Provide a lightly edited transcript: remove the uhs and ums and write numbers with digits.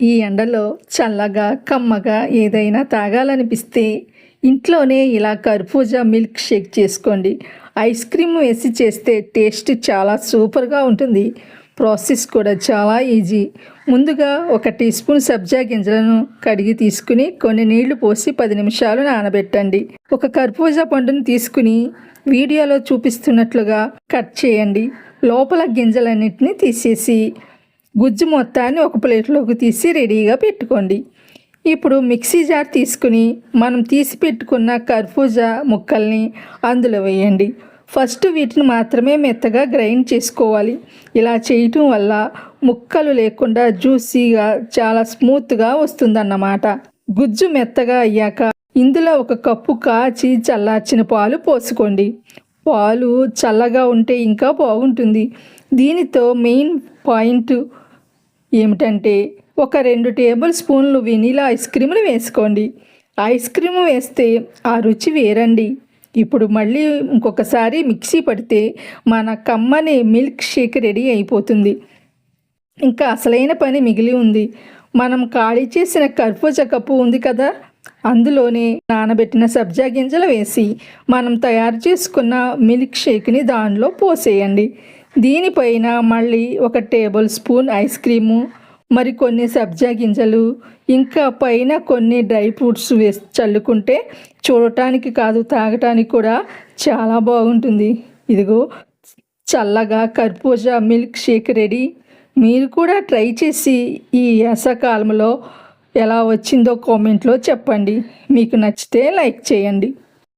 ఈ ఎండలో చల్లగా కమ్మగా ఏదైనా తాగాలనిపిస్తే ఇంట్లోనే ఇలా కర్బూజా మిల్క్ షేక్ చేసుకోండి. ఐస్ క్రీమ్ వేసి చేస్తే టేస్ట్ చాలా సూపర్గా ఉంటుంది. ప్రాసెస్ కూడా చాలా ఈజీ. ముందుగా 1 టీ స్పూన్ సబ్జా గింజలను కడిగి తీసుకుని కొన్ని నీళ్లు పోసి 10 నిమిషాలు నానబెట్టండి. ఒక కర్బూజా పండును తీసుకుని వీడియోలో చూపిస్తున్నట్లుగా కట్ చేయండి. లోపల గింజలన్నింటినీ తీసేసి గుజ్జు మొత్తాన్ని ఒక ప్లేట్లోకి తీసి రెడీగా పెట్టుకోండి. ఇప్పుడు మిక్సీ జార్ తీసుకుని మనం తీసి పెట్టుకున్న కర్బూజా ముక్కల్ని అందులో వేయండి. ఫస్ట్ వీటిని మాత్రమే మెత్తగా గ్రైండ్ చేసుకోవాలి. ఇలా చేయటం వల్ల ముక్కలు లేకుండా జ్యూసీగా చాలా స్మూత్గా వస్తుందన్నమాట. గుజ్జు మెత్తగా అయ్యాక ఇందులో 1 కప్పు కాచి చల్లార్చిన పాలు పోసుకోండి. పాలు చల్లగా ఉంటే ఇంకా బాగుంటుంది. దీనితో మెయిన్ పాయింట్ ఏమిటంటే 2 టేబుల్ స్పూన్లు వెనీలా ఐస్ క్రీమ్ని వేసుకోండి. ఐస్ క్రీమ్ వేస్తే ఆ రుచి వేరండి. ఇప్పుడు మళ్ళీ ఇంకొకసారి మిక్సీ పడితే మన కమ్మని మిల్క్ షేక్ రెడీ అయిపోతుంది. ఇంకా అసలైన పని మిగిలి ఉంది. మనం ఖాళీ చేసిన కర్బూజా కప్పు ఉంది కదా, అందులోనే నానబెట్టిన సబ్జా గింజలు వేసి మనం తయారు చేసుకున్న మిల్క్ షేక్ని దానిలో పోసేయండి. దీనిపైన మళ్ళీ 1 టేబుల్ స్పూన్ ఐస్ క్రీము, మరికొన్ని సబ్జా గింజలు, ఇంకా పైన కొన్ని డ్రై ఫ్రూట్స్ వేసి చల్లుకుంటే చూడటానికి కాదు తాగటానికి కూడా చాలా బాగుంటుంది. ఇదిగో చల్లగా కర్బూజా మిల్క్ షేక్ రెడీ. మీరు కూడా ట్రై చేసి ఈ వేసవికాలంలో ఎలా వచ్చిందో కామెంట్లో చెప్పండి. మీకు నచ్చితే లైక్ చేయండి.